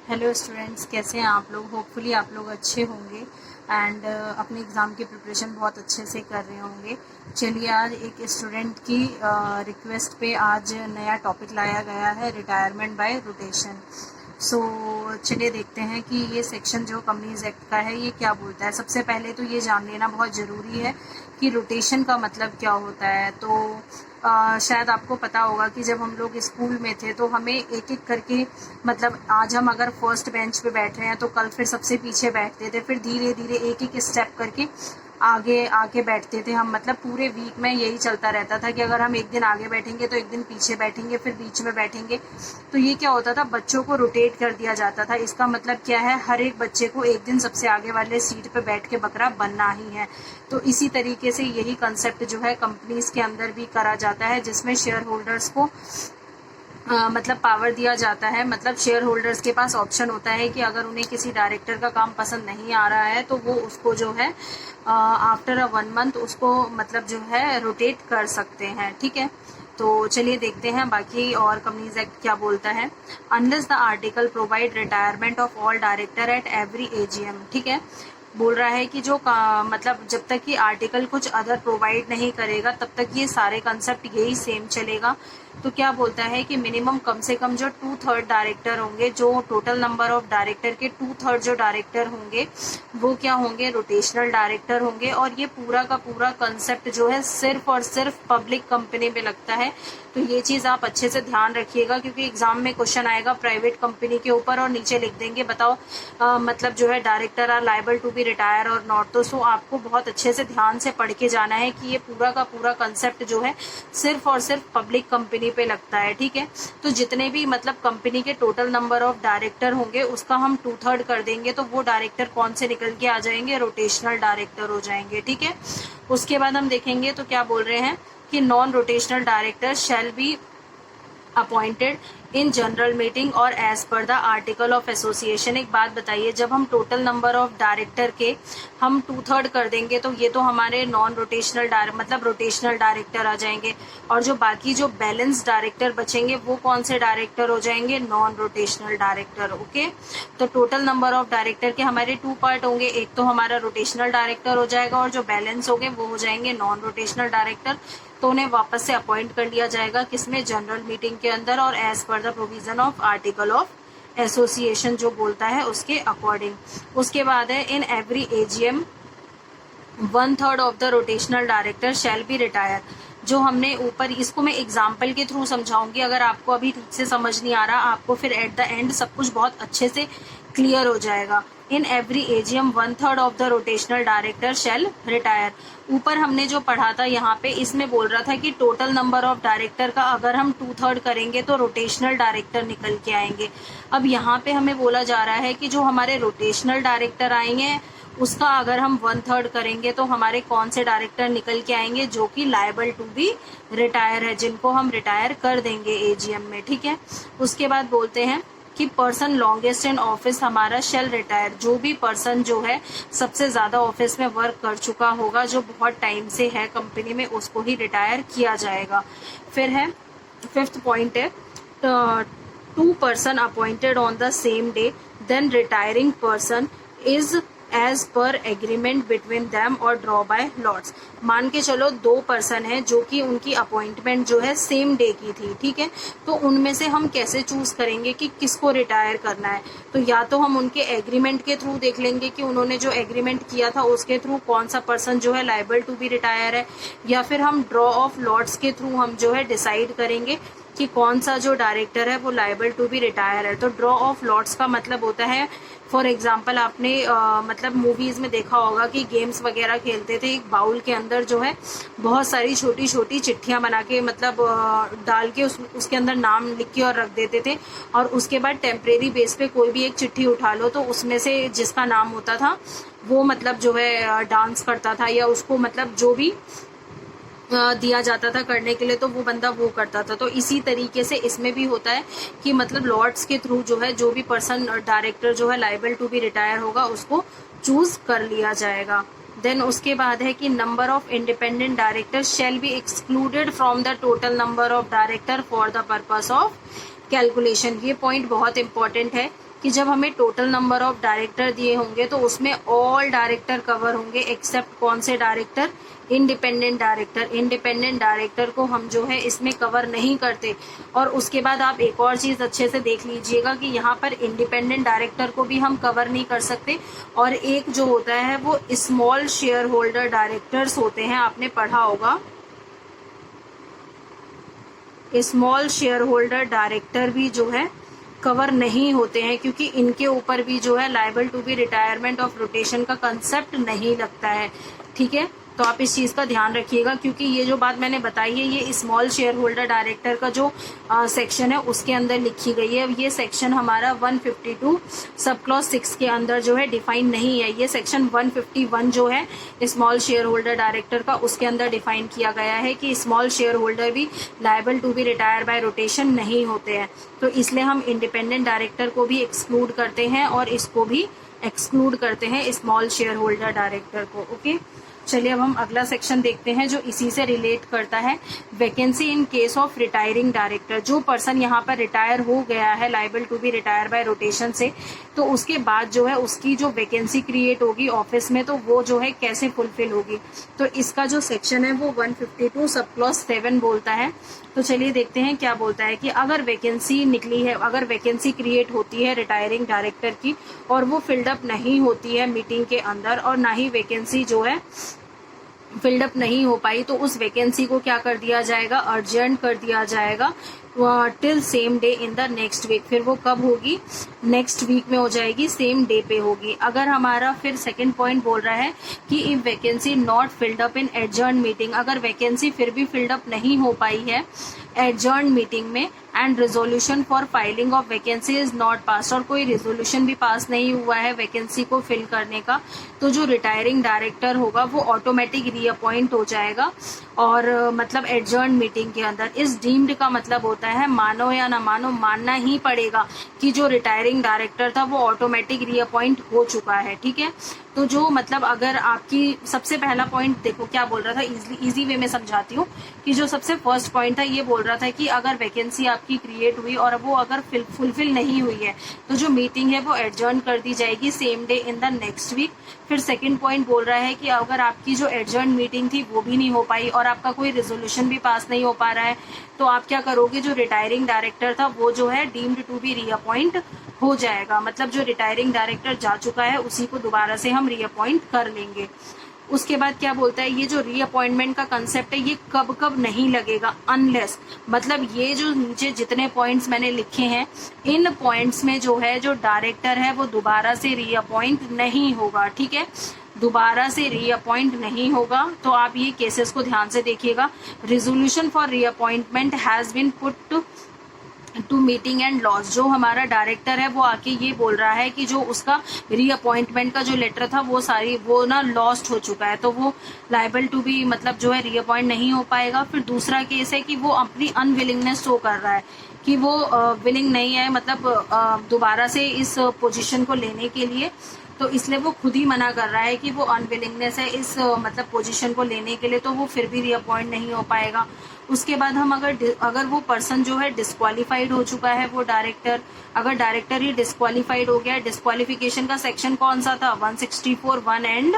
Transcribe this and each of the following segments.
Hello students, कैसे हैं आप लोग। होपफुली आप लोग अच्छे होंगे एंड अपने एग्ज़ाम की प्रिपरेशन बहुत अच्छे से कर रहे होंगे। चलिए, आज एक स्टूडेंट की रिक्वेस्ट पे आज नया टॉपिक लाया गया है, रिटायरमेंट बाय रोटेशन। सो चलिए देखते हैं कि ये सेक्शन जो कंपनीज एक्ट का है ये क्या बोलता है। सबसे पहले तो ये जान लेना बहुत ज़रूरी है कि रोटेशन का मतलब क्या होता है। तो शायद आपको पता होगा कि जब हम लोग स्कूल में थे तो हमें एक एक करके, मतलब आज हम अगर फर्स्ट बेंच पे बैठ रहे हैं तो कल फिर सबसे पीछे बैठते थे, फिर धीरे धीरे एक एक स्टेप करके आगे आके बैठते थे हम। मतलब पूरे वीक में यही चलता रहता था कि अगर हम एक दिन आगे बैठेंगे तो एक दिन पीछे बैठेंगे, फिर बीच में बैठेंगे। तो ये क्या होता था, बच्चों को रोटेट कर दिया जाता था। इसका मतलब क्या है, हर एक बच्चे को एक दिन सबसे आगे वाले सीट पे बैठ के बकरा बनना ही है। तो इसी तरीके से यही कंसेप्ट जो है कंपनीज के अंदर भी करा जाता है, जिसमें शेयर होल्डर्स को मतलब पावर दिया जाता है। मतलब शेयर होल्डर्स के पास ऑप्शन होता है कि अगर उन्हें किसी डायरेक्टर का काम पसंद नहीं आ रहा है तो वो उसको जो है आफ्टर 1 मंथ उसको मतलब जो है रोटेट कर सकते हैं। ठीक है, तो चलिए देखते हैं बाकी और कंपनीज एक्ट क्या बोलता है। Unless the article provide retirement of all director at every AGM. ठीक है, बोल रहा है कि जो मतलब जब तक कि आर्टिकल कुछ अदर प्रोवाइड नहीं करेगा तब तक ये सारे कंसेप्ट यही सेम चलेगा। तो क्या बोलता है कि मिनिमम कम से कम जो 2/3 डायरेक्टर होंगे, जो टोटल नंबर ऑफ डायरेक्टर के 2/3 जो डायरेक्टर होंगे वो क्या होंगे, रोटेशनल डायरेक्टर होंगे। और ये पूरा का पूरा कंसेप्ट जो है सिर्फ और सिर्फ पब्लिक कंपनी में लगता है। तो ये चीज़ आप अच्छे से ध्यान रखिएगा, क्योंकि एग्जाम में क्वेश्चन आएगा प्राइवेट कंपनी के ऊपर और नीचे लिख देंगे बताओ मतलब जो है director are liable to be retire और नॉट। तो सो आपको बहुत अच्छे से ध्यान से पढ़ के जाना है कि ये पूरा का पूरा कंसेप्ट जो है सिर्फ और सिर्फ पब्लिक कंपनी पे लगता है। ठीक है, तो जितने भी मतलब कंपनी के टोटल नंबर ऑफ डायरेक्टर होंगे उसका हम 2/3 कर देंगे तो वो डायरेक्टर कौन से निकल के आ जाएंगे, रोटेशनल डायरेक्टर हो जाएंगे। ठीक है, उसके बाद हम देखेंगे तो क्या बोल रहे हैं कि non rotational director shall be appointed in general meeting और as per the article of association. एक बात बताइए, जब हम टोटल नंबर ऑफ डायरेक्टर के हम 2/3 कर देंगे तो ये तो हमारे नॉन रोटेशनल मतलब रोटेशनल डायरेक्टर आ जाएंगे, और जो बाकी जो बैलेंस डायरेक्टर बचेंगे वो कौन से डायरेक्टर हो जाएंगे, नॉन रोटेशनल डायरेक्टर। ओके, तो टोटल नंबर ऑफ डायरेक्टर के हमारे 2 पार्ट होंगे, एक तो हमारा रोटेशनल डायरेक्टर हो जाएगा और जो बैलेंस होंगे वो हो जाएंगे नॉन रोटेशनल डायरेक्टर। तो उन्हें वापस से अपॉइंट कर लिया जाएगा किसमें, जनरल मीटिंग के अंदर, और as per the provision of article of association जो बोलता है उसके अकॉर्डिंग। उसके बाद है in every AGM 1/3 of the rotational director shall be retire. जो हमने ऊपर, इसको मैं एग्जाम्पल के थ्रू समझाऊंगी, अगर आपको अभी ठीक से समझ नहीं आ रहा आपको फिर एट द एंड सब कुछ बहुत अच्छे से क्लियर हो जाएगा। इन every AGM 1/3 of the rotational director shell retire. ऊपर हमने जो पढ़ा था यहाँ पे इसमें बोल रहा था कि टोटल नंबर ऑफ डायरेक्टर का अगर हम 2/3 करेंगे तो रोटेशनल डायरेक्टर निकल के आएंगे। अब यहाँ पे हमें बोला जा रहा है कि जो हमारे रोटेशनल डायरेक्टर आएंगे उसका अगर हम 1/3 करेंगे तो हमारे कौन से डायरेक्टर निकल के आएंगे, जो कि लायबल टू बी रिटायर है, जिनको हम रिटायर कर देंगे एजीएम में। ठीक है, उसके बाद बोलते हैं कि पर्सन लॉन्गेस्ट इन ऑफिस हमारा शेल रिटायर। जो भी पर्सन जो है सबसे ज्यादा ऑफिस में वर्क कर चुका होगा, जो बहुत टाइम से है कंपनी में, उसको ही रिटायर किया जाएगा। फिर है 5th पॉइंट है 2 person appointed on the same day then retiring person is as per agreement between them और ड्रॉ बाय लॉट्स। मान के चलो 2 पर्सन है जो कि उनकी अपॉइंटमेंट जो है सेम डे की थी। ठीक है, तो उनमें से हम कैसे चूज करेंगे कि किसको रिटायर करना है। तो या तो हम उनके एग्रीमेंट के थ्रू देख लेंगे कि उन्होंने जो एग्रीमेंट किया था उसके थ्रू कौन सा पर्सन जो है लायबल टू बी रिटायर है, या फिर हम ड्रॉ ऑफ लॉट्स के थ्रू हम जो है डिसाइड करेंगे कि कौन सा जो डायरेक्टर है वो लायबल टू बी रिटायर है। तो ड्रॉ ऑफ लॉट्स का मतलब होता है, फॉर एग्जाम्पल आपने मतलब मूवीज में देखा होगा कि गेम्स वगैरह खेलते थे, एक बाउल के अंदर जो है बहुत सारी छोटी छोटी चिट्ठियां बना के मतलब डाल के उसके अंदर नाम लिख के और रख देते थे, और उसके बाद टेम्परेरी बेस पे कोई भी एक चिट्ठी उठा लो तो उसमें से जिसका नाम होता था वो मतलब जो है डांस करता था, या उसको मतलब जो भी दिया जाता था करने के लिए तो वो बंदा वो करता था। तो इसी तरीके से इसमें भी होता है कि मतलब लॉर्ड्स के थ्रू जो है जो भी पर्सन डायरेक्टर जो है लायबल टू बी रिटायर होगा उसको चूज कर लिया जाएगा। देन उसके बाद है कि number of independent director shall be excluded from the total number of director for the purpose of calculation. ये पॉइंट बहुत इंपॉर्टेंट है कि जब हमें टोटल नंबर ऑफ डायरेक्टर दिए होंगे तो उसमें ऑल डायरेक्टर कवर होंगे एक्सेप्ट कौन से director, independent director. Independent director को हम जो है इसमें कवर नहीं करते। और उसके बाद आप एक और चीज अच्छे से देख लीजिएगा कि यहाँ पर इंडिपेंडेंट डायरेक्टर को भी हम कवर नहीं कर सकते। और एक जो होता है वो स्मॉल शेयर होल्डर डायरेक्टर्स होते हैं, आपने पढ़ा होगा। स्मॉल शेयर होल्डर डायरेक्टर भी जो है कवर नहीं होते हैं, क्योंकि इनके ऊपर भी जो है liable to be retirement of rotation का कंसेप्ट नहीं लगता है। ठीक है, तो आप इस चीज का ध्यान रखिएगा, क्योंकि ये जो बात मैंने बताई है ये स्मॉल शेयर होल्डर डायरेक्टर का जो सेक्शन है उसके अंदर लिखी गई है। ये सेक्शन हमारा 152 सब क्लॉज 6 के अंदर जो है डिफाइन नहीं है। ये सेक्शन 151 जो है स्मॉल शेयर होल्डर डायरेक्टर का, उसके अंदर डिफाइन किया गया है कि स्मॉल शेयर होल्डर भी liable to be retire by rotation नहीं होते हैं। तो इसलिए हम इंडिपेंडेंट डायरेक्टर को भी एक्सक्लूड करते हैं और इसको भी एक्सक्लूड करते हैं, स्मॉल शेयर होल्डर डायरेक्टर को। ओके, चलिए अब हम अगला सेक्शन देखते हैं जो इसी से रिलेट करता है। Vacancy in case of retiring director. जो पर्सन यहाँ पर रिटायर हो गया है liable to be retire by rotation से, तो उसके बाद जो है उसकी जो वैकेंसी क्रिएट होगी ऑफिस में, तो वो जो है कैसे फुलफिल होगी। तो इसका जो सेक्शन है वो 152 सब क्लॉज 7 बोलता है। तो चलिए देखते हैं क्या बोलता है कि अगर वैकेंसी निकली है, अगर वैकेंसी क्रिएट होती है रिटायरिंग डायरेक्टर की और वो फिल्डअप नहीं होती है मीटिंग के अंदर, और ना ही वैकेंसी जो है फिल्डअप नहीं हो पाई, तो उस वैकेंसी को क्या कर दिया जाएगा, अर्जेंट कर दिया जाएगा till same day in the next week. फिर वो कब होगी, नेक्स्ट वीक में हो जाएगी, सेम डे पे होगी। अगर हमारा फिर सेकंड पॉइंट बोल रहा है कि if vacancy not filled up in adjourn meeting, अगर वैकेंसी फिर भी फिल्ड अप नहीं हो पाई है एडजर्न मीटिंग में, and resolution for filing of vacancy is not pass, और कोई रेजोल्यूशन भी पास नहीं हुआ है वैकेंसी को फिल करने का, तो जो रिटायरिंग डायरेक्टर होगा वो ऑटोमेटिक रीअपॉइंट हो जाएगा। और मतलब एडजर्न मीटिंग के अंदर इस डीम्ड का मतलब होता है, मानो या ना मानो, मानना ही पड़ेगा कि जो रिटायरिंग डायरेक्टर था वो ऑटोमेटिक रीअपॉइंट हो चुका है। ठीक है, तो जो मतलब अगर आपकी सबसे पहला पॉइंट देखो क्या बोल रहा था, इजी वे में समझाती हूँ कि जो सबसे फर्स्ट पॉइंट था ये बोल रहा था कि अगर वैकेंसी आपकी क्रिएट हुई और वो अगर फुलफिल नहीं हुई है तो जो मीटिंग है वो एडजर्न कर दी जाएगी same day in the next week. फिर सेकंड पॉइंट बोल रहा है कि अगर आपकी जो एडजर्न मीटिंग थी वो भी नहीं हो पाई और आपका कोई रेजोल्यूशन भी पास नहीं हो पा रहा है, तो आप क्या करोगे, जो रिटायरिंग डायरेक्टर था वो जो है डीम्ड टू बी रीअपॉइंट हो जाएगा। मतलब जो रिटायरिंग डायरेक्टर जा चुका है उसी को दोबारा से हम रीअपॉइंट कर लेंगे। उसके बाद क्या बोलता है, ये जो रीअपॉइंटमेंट का कंसेप्ट है ये कब कब नहीं लगेगा, अनलेस, मतलब ये जो नीचे जितने पॉइंट्स मैंने लिखे हैं इन पॉइंट्स में जो है जो डायरेक्टर है वो दोबारा से रीअपॉइंट नहीं होगा। ठीक है, दोबारा से रीअपॉइंट नहीं होगा। तो आप ये केसेस को ध्यान से देखिएगा। Resolution for reappointment has been put to meeting and lost, जो हमारा डायरेक्टर है वो आके ये बोल रहा है कि जो उसका रीअपॉइंटमेंट का जो लेटर था वो ना लॉस्ट हो चुका है, तो वो लायबल टू बी मतलब जो है रीअपॉइंट नहीं हो पाएगा। फिर दूसरा केस है कि वो अपनी अनविलिंगनेस शो कर रहा है कि वो विलिंग नहीं है, मतलब दोबारा से इस पोजीशन को लेने के लिए, तो इसलिए वो खुद ही मना कर रहा है कि वो अनविलिंगनेस है इस मतलब पोजीशन को लेने के लिए, तो वो फिर भी रीअपॉइंट नहीं हो पाएगा। उसके बाद हम अगर वो पर्सन जो है डिस्क्वालीफाइड हो चुका है, वो डायरेक्टर, अगर डायरेक्टर ही डिस्क्वालीफाइड हो गया, डिस्क्वालिफिकेशन का सेक्शन कौन सा था, 164 1 एंड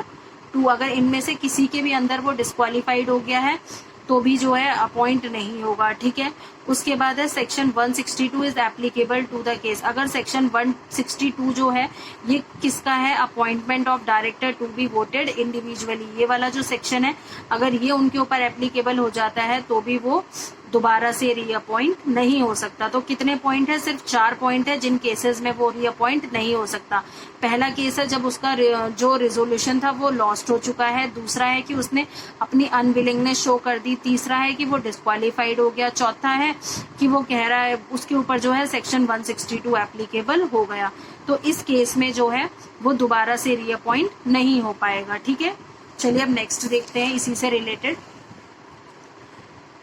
2, अगर इनमें से किसी के भी अंदर वो डिस्क्वालीफाइड हो गया है तो भी जो है अपॉइंट नहीं होगा। ठीक है, उसके बाद है section 162 is applicable to the case. अगर सेक्शन 162 जो है ये किसका है, appointment of director to be voted individually, ये वाला जो सेक्शन है अगर ये उनके ऊपर एप्लीकेबल हो जाता है तो भी वो दोबारा से रीअपॉइंट नहीं हो सकता। तो कितने पॉइंट है, सिर्फ 4 पॉइंट है जिन केसेस में वो रीअपॉइंट नहीं हो सकता। पहला केस है जब उसका जो रिजोल्यूशन था वो लॉस्ट हो चुका है, दूसरा है कि उसने अपनी अनविलिंगनेस शो कर दी, तीसरा है कि वो डिस्क्वालीफाइड हो गया, चौथा है कि वो कह रहा है उसके ऊपर जो है सेक्शन 162 एप्लीकेबल हो गया। तो इस केस में जो है वो दोबारा से रीअपॉइंट नहीं हो पाएगा। ठीक है, चलिए अब नेक्स्ट देखते हैं इसी से रिलेटेड।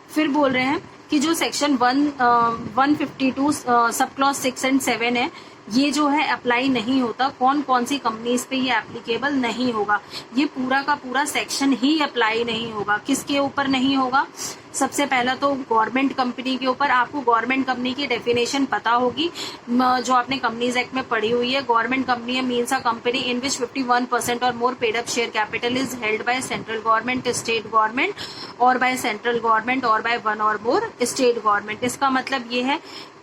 फिर बोल रहे हैं कि जो सेक्शन 152 सब क्लॉज 6 एंड 7 है ये जो है अप्लाई नहीं होता। कौन कौन सी कंपनीज पे ये एप्लीकेबल नहीं होगा, ये पूरा का पूरा सेक्शन ही अप्लाई नहीं होगा। किसके ऊपर नहीं होगा? सबसे पहला तो गवर्नमेंट कंपनी के ऊपर। आपको गवर्नमेंट कंपनी की डेफिनेशन पता होगी, जो आपने कंपनीज एक्ट में पढ़ी हुई है। Government company means a company in which 51% और more paid up share capital is held by central government, state government और बाय सेंट्रल गवर्नमेंट और बाय वन और मोर स्टेट गवर्नमेंट। इसका मतलब ये है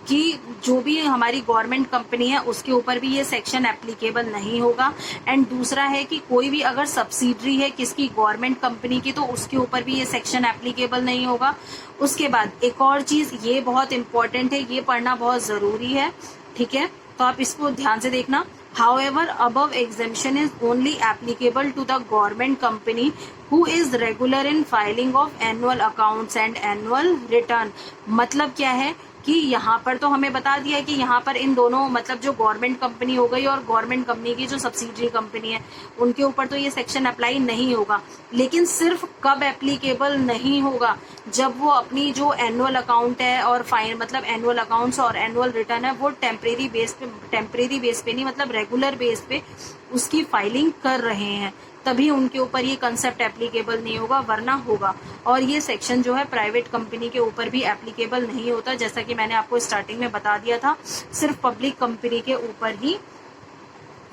कि जो भी हमारी गवर्नमेंट कंपनी है उसके ऊपर भी ये सेक्शन एप्लीकेबल नहीं होगा। एंड दूसरा है कि कोई भी अगर सब्सिडरी है किसकी, गवर्नमेंट कंपनी की, तो उसके ऊपर भी ये सेक्शन एप्लीकेबल नहीं होगा। उसके बाद एक और चीज ये बहुत इंपॉर्टेंट है, ये पढ़ना बहुत जरूरी है, ठीक है, तो आप इसको ध्यान से देखना। However, above exemption is only applicable to the government company who is regular in filing of annual accounts and annual return। मतलब क्या है कि यहाँ पर तो हमें बता दिया कि यहाँ पर इन दोनों मतलब जो गवर्नमेंट कंपनी हो गई और गवर्नमेंट कंपनी की जो सब्सिडरी कंपनी है उनके ऊपर तो ये सेक्शन अप्लाई नहीं होगा। लेकिन सिर्फ कब एप्लीकेबल नहीं होगा? जब वो अपनी जो एनुअल अकाउंट है और फाइन मतलब एनुअल अकाउंट्स और एनुअल रिटर्न है वो टेम्परेरी बेस पे नहीं मतलब रेगुलर बेस पे उसकी फाइलिंग कर रहे हैं, तभी उनके ऊपर ये कंसेप्ट एप्लीकेबल नहीं होगा, वरना होगा। और ये सेक्शन जो है प्राइवेट कंपनी के ऊपर भी एप्लीकेबल नहीं होता, जैसा कि मैंने आपको स्टार्टिंग में बता दिया था, सिर्फ पब्लिक कंपनी के ऊपर ही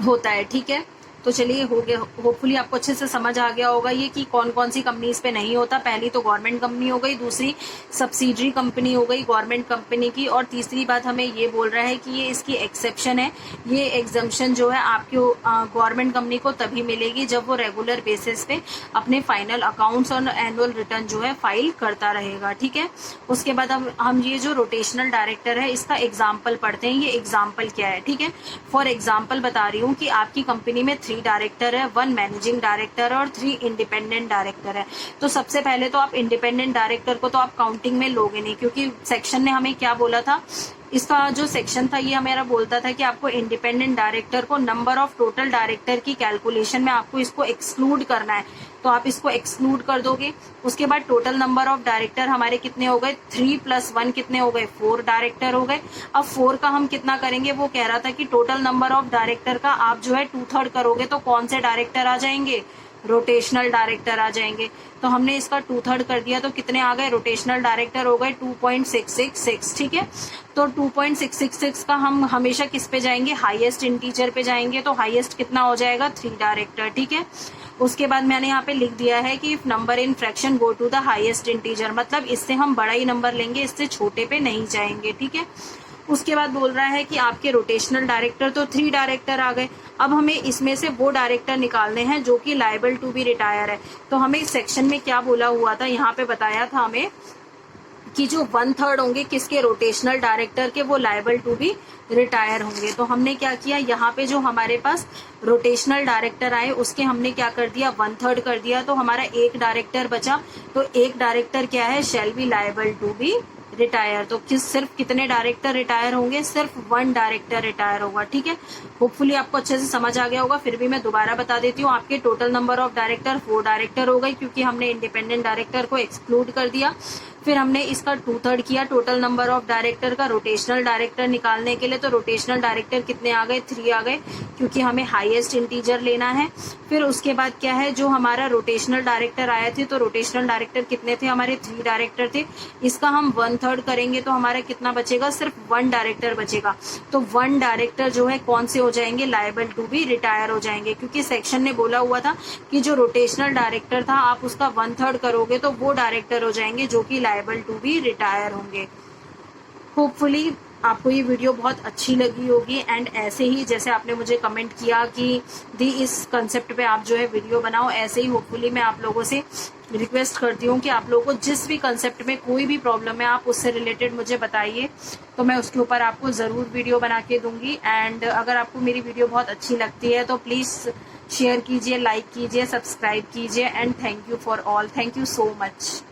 होता है, ठीक है। तो चलिए हो गया, होपफुली आपको अच्छे से समझ आ गया होगा ये कि कौन कौन सी कंपनीज पे नहीं होता। पहली तो गवर्नमेंट कंपनी हो गई, दूसरी सब्सिडरी कंपनी हो गई गवर्नमेंट कंपनी की, और तीसरी बात हमें ये बोल रहा है कि ये इसकी एक्सेप्शन है। ये एग्जम्पशन जो है आपकी गवर्नमेंट कंपनी को तभी मिलेगी जब वो रेगुलर बेसिस पे अपने फाइनल अकाउंट्स और एनुअल रिटर्न जो है फाइल करता रहेगा, ठीक है। उसके बाद हम ये जो रोटेशनल डायरेक्टर है इसका एग्जाम्पल पढ़ते हैं। ये एग्जाम्पल क्या है, ठीक है। फॉर एग्जाम्पल बता रही हूँ कि आपकी कंपनी में 3 डायरेक्टर है, 1 मैनेजिंग डायरेक्टर और 3 इंडिपेंडेंट डायरेक्टर है। तो सबसे पहले तो आप इंडिपेंडेंट डायरेक्टर को तो आप काउंटिंग में लोगे नहीं, क्योंकि सेक्शन ने हमें क्या बोला था, इसका जो सेक्शन था ये हमारा बोलता था कि आपको इंडिपेंडेंट डायरेक्टर को नंबर ऑफ टोटल डायरेक्टर की कैलकुलेशन में आपको इसको एक्सक्लूड करना है, तो आप इसको एक्सक्लूड कर दोगे। उसके बाद टोटल नंबर ऑफ डायरेक्टर हमारे कितने हो गए, 3 + 1 कितने हो गए, 4 डायरेक्टर हो गए। अब 4 का हम कितना करेंगे, वो कह रहा था कि टोटल नंबर ऑफ डायरेक्टर का आप जो है 2/3 करोगे तो कौन से डायरेक्टर आ जाएंगे, रोटेशनल डायरेक्टर आ जाएंगे। तो हमने इसका 2/3 कर दिया तो कितने आ गए, रोटेशनल डायरेक्टर हो गए 2.666, ठीक है। तो 2.666 का हम हमेशा किस पे जाएंगे, हाईएस्ट इंटीजर पे जाएंगे, तो हाईएस्ट कितना हो जाएगा, 3 डायरेक्टर, ठीक है। उसके बाद मैंने यहाँ पे लिख दिया है कि if number in fraction go to the highest integer, मतलब इससे हम बड़ा ही नंबर लेंगे, इससे छोटे पे नहीं जाएंगे, ठीक है। उसके बाद बोल रहा है कि आपके रोटेशनल डायरेक्टर तो 3 डायरेक्टर आ गए, अब हमें इसमें से वो डायरेक्टर निकालने हैं जो कि लायबल टू बी रिटायर है। तो हमें इस सेक्शन में क्या बोला हुआ था, यहाँ पे बताया था हमें कि जो 1/3 होंगे किसके, रोटेशनल डायरेक्टर के, वो लायबल टू बी रिटायर होंगे। तो हमने क्या किया, यहाँ पे जो हमारे पास रोटेशनल डायरेक्टर आए उसके हमने क्या कर दिया, 1/3 कर दिया, तो हमारा 1 डायरेक्टर बचा। तो 1 डायरेक्टर क्या है, shall be liable to be retire. तो सिर्फ कितने डायरेक्टर रिटायर होंगे, सिर्फ 1 डायरेक्टर रिटायर होगा, ठीक है। होपफुली आपको अच्छे से समझ आ गया होगा, फिर भी मैं दोबारा बता देती हूँ। आपके total number of director 4 director हो गए, क्योंकि हमने इंडिपेंडेंट डायरेक्टर को एक्सक्लूड कर दिया। फिर हमने इसका 2/3 किया टोटल नंबर ऑफ डायरेक्टर का रोटेशनल डायरेक्टर निकालने के लिए, तो रोटेशनल डायरेक्टर कितने आ गए, 3 आ गए, क्योंकि हमें हाईएस्ट इंटीजर लेना है। फिर उसके बाद क्या है, जो हमारा रोटेशनल डायरेक्टर आए थे, तो रोटेशनल डायरेक्टर कितने थे, हमारे 3 डायरेक्टर थे, इसका हम 1/3 करेंगे तो हमारा कितना बचेगा, सिर्फ 1 डायरेक्टर बचेगा। तो 1 डायरेक्टर जो है कौन से हो जाएंगे, लायबल टू बी रिटायर हो जाएंगे, क्योंकि सेक्शन ने बोला हुआ था कि जो रोटेशनल डायरेक्टर था आप उसका 1/3 करोगे तो वो डायरेक्टर हो जाएंगे जो कि लायबल टू बी रिटायर होंगे। होपफुली आपको ये वीडियो बहुत अच्छी लगी होगी, एंड ऐसे ही जैसे आपने मुझे कमेंट किया कि दी इस कंसेप्ट पे आप जो है वीडियो बनाओ, ऐसे ही होपफुली मैं आप लोगों से रिक्वेस्ट करती हूँ कि आप लोगों को जिस भी कंसेप्ट में कोई भी प्रॉब्लम है आप उससे रिलेटेड मुझे बताइए, तो मैं उसके ऊपर आपको ज़रूर वीडियो बना के दूंगी। एंड अगर आपको मेरी वीडियो बहुत अच्छी लगती है तो प्लीज़ शेयर कीजिए, लाइक कीजिए, सब्सक्राइब कीजिए, and thank you for all, thank you so much.